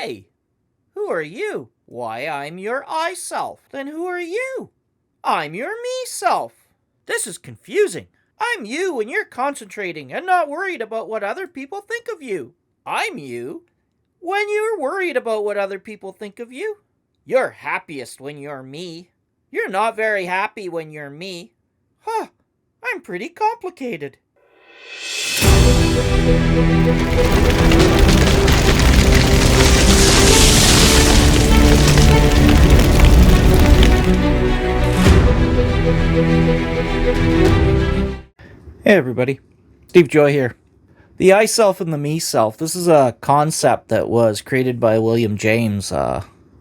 Hey, who are you? Why, I'm your I self. Then who are you? I'm your me self. This is confusing. I'm you when you're concentrating and not worried about what other people think of you. I'm you when you're worried about what other people think of you. You're happiest when you're me. You're not very happy when you're me. Huh, I'm pretty complicated. Hey everybody, Steve Joy here. The I self and the me self. This is a concept that was created by William James,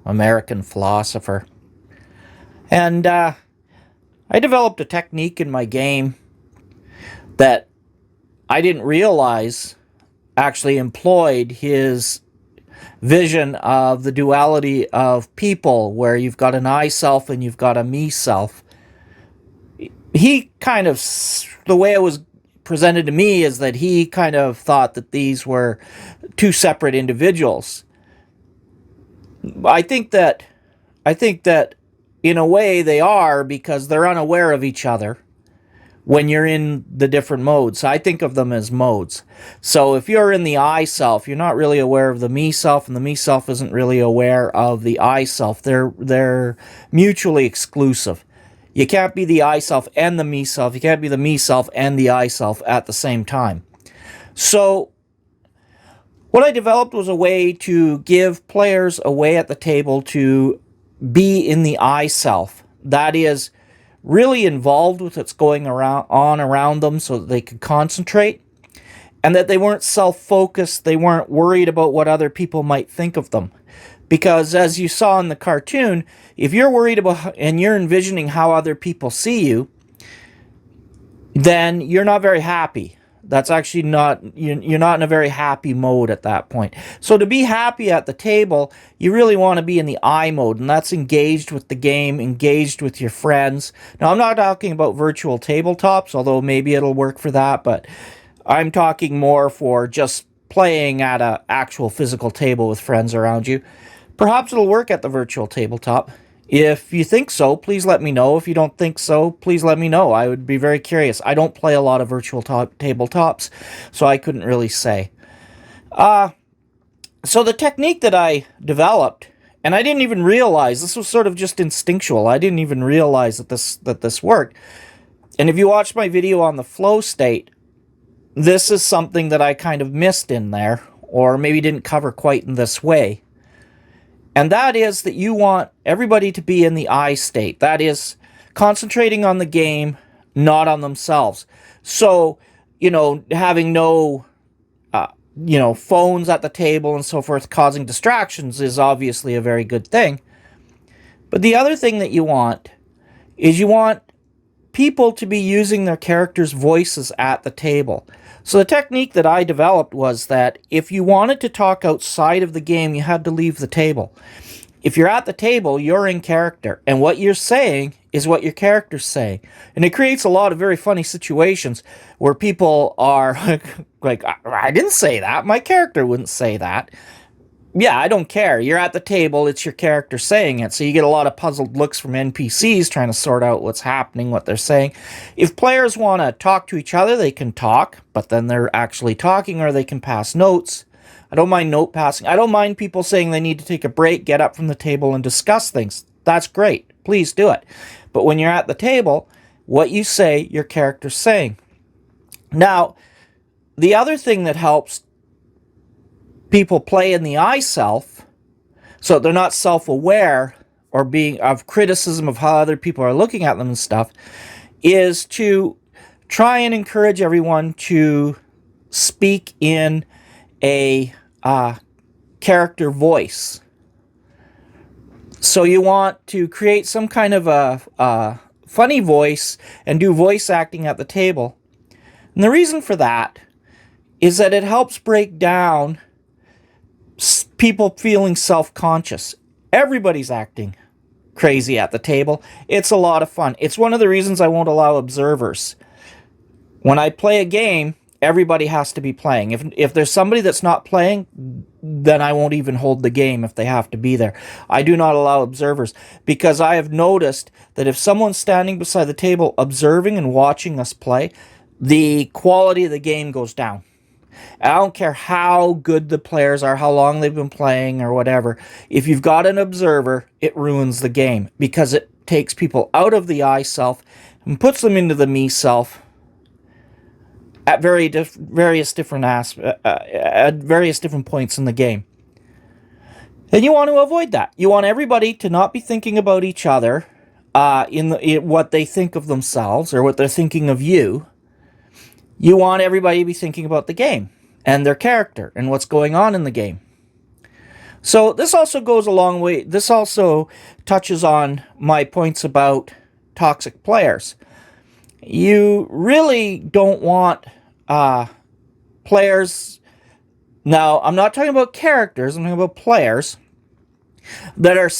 American philosopher. And I developed a technique in my game that I didn't realize actually employed his vision of the duality of people, where you've got an I self and you've got a me self. He kind of, the way it was presented to me is that he kind of thought that these were two separate individuals. I think that in a way they are, because they're unaware of each other when you're in the different modes. I think of them as modes. So if you're in the I self, you're not really aware of the me self, and the me self isn't really aware of the I self. They're mutually exclusive. You can't be the I self and the me self. You can't be the me self and the I self at the same time. So what I developed was a way to give players a way at the table to be in the I self. That is, really involved with what's going on around them, so that they could concentrate, and that they weren't self-focused. They weren't worried about what other people might think of them. Because as you saw in the cartoon, if you're worried about and you're envisioning how other people see you, then you're not very happy. That's actually not, you're not in a very happy mode at that point. So to be happy at the table, you really want to be in the I mode, and that's engaged with the game, engaged with your friends. Now, I'm not talking about virtual tabletops, although maybe it'll work for that, but I'm talking more for just playing at an actual physical table with friends around you. Perhaps it'll work at the virtual tabletop. If you think so, please let me know. If you don't think so, please let me know. I would be very curious. I don't play a lot of virtual tabletops, so I couldn't really say. So the technique that I developed, and I didn't even realize, this was sort of just instinctual. I didn't even realize that this worked. And if you watch my video on the flow state, this is something that I kind of missed in there, or maybe didn't cover quite in this way. And that is that you want everybody to be in the I state. That is, concentrating on the game, not on themselves. So, having no, phones at the table and so forth causing distractions is obviously a very good thing. But the other thing that you want is you want people to be using their characters' voices at the table. So the technique that I developed was that if you wanted to talk outside of the game, you had to leave the table. If you're at the table, you're in character, and what you're saying is what your character's saying. And it creates a lot of very funny situations where people are like, I didn't say that. My character wouldn't say that. Yeah, I don't care. You're at the table, it's your character saying it. So you get a lot of puzzled looks from NPCs trying to sort out what's happening, what they're saying. If players want to talk to each other, they can talk, but then they're actually talking, or they can pass notes. I don't mind note passing. I don't mind people saying they need to take a break, get up from the table, and discuss things. That's great. Please do it. But when you're at the table, what you say, your character's saying. Now, the other thing that helps people play in the I self, so they're not self-aware or being of criticism of how other people are looking at them and stuff, is to try and encourage everyone to speak in a character voice. So you want to create some kind of a funny voice and do voice acting at the table. And the reason for that is that it helps break down people feeling self-conscious. Everybody's acting crazy at the table. It's a lot of fun. It's one of the reasons I won't allow observers. When I play a game, everybody has to be playing. If there's somebody that's not playing, then I won't even hold the game if they have to be there. I do not allow observers, because I have noticed that if someone's standing beside the table observing and watching us play, the quality of the game goes down. I don't care how good the players are, how long they've been playing or whatever. If you've got an observer, it ruins the game, because it takes people out of the I self and puts them into the me self at various different points in the game. And you want to avoid that. You want everybody to not be thinking about each other in what they think of themselves or what they're thinking of you. You want everybody to be thinking about the game and their character and what's going on in the game. So this also goes a long way. This also touches on my points about toxic players. You really don't want players. Now, I'm not talking about characters. I'm talking about players that are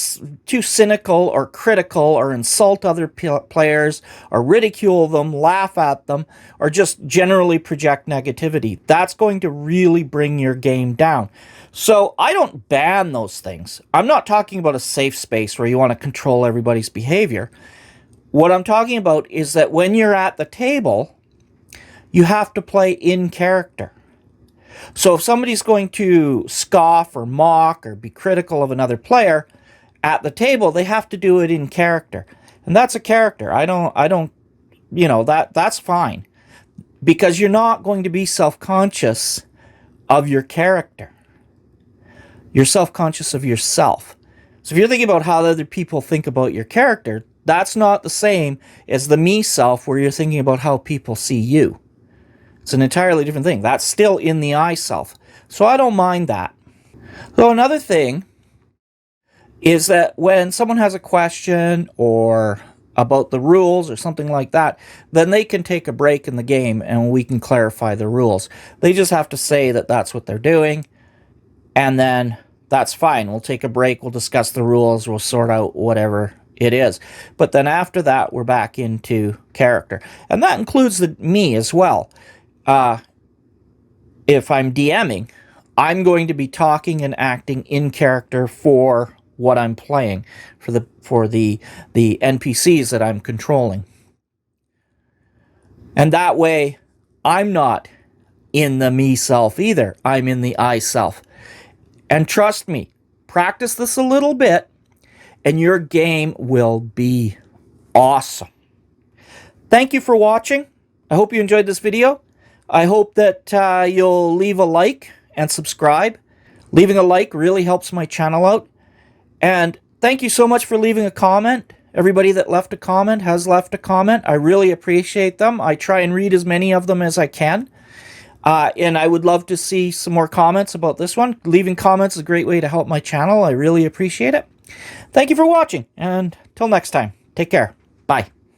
too cynical or critical or insult other players or ridicule them, laugh at them, or just generally project negativity. That's going to really bring your game down. So I don't ban those things. I'm not talking about a safe space where you want to control everybody's behavior. What I'm talking about is that when you're at the table, you have to play in character. So if somebody's going to scoff or mock or be critical of another player at the table, they have to do it in character. And that's a character. I don't, that's fine. Because you're not going to be self-conscious of your character. You're self-conscious of yourself. So if you're thinking about how other people think about your character, that's not the same as the me self where you're thinking about how people see you. It's an entirely different thing. That's still in the I self. So I don't mind that. So another thing is that when someone has a question or about the rules or something like that, then they can take a break in the game and we can clarify the rules. They just have to say that that's what they're doing, and then that's fine. We'll take a break, we'll discuss the rules, we'll sort out whatever it is. But then after that, we're back into character. And that includes me as well. If I'm DMing, I'm going to be talking and acting in character for what I'm playing, for the NPCs that I'm controlling. And that way, I'm not in the me self either. I'm in the I self. And trust me, practice this a little bit, and your game will be awesome. Thank you for watching. I hope you enjoyed this video. I hope that you'll leave a like and subscribe. Leaving a like really helps my channel out. And thank you so much for leaving a comment. Everybody that left a comment has left a comment. I really appreciate them. I try and read as many of them as I can. And I would love to see some more comments about this one. Leaving comments is a great way to help my channel. I really appreciate it. Thank you for watching, and till next time, take care. Bye.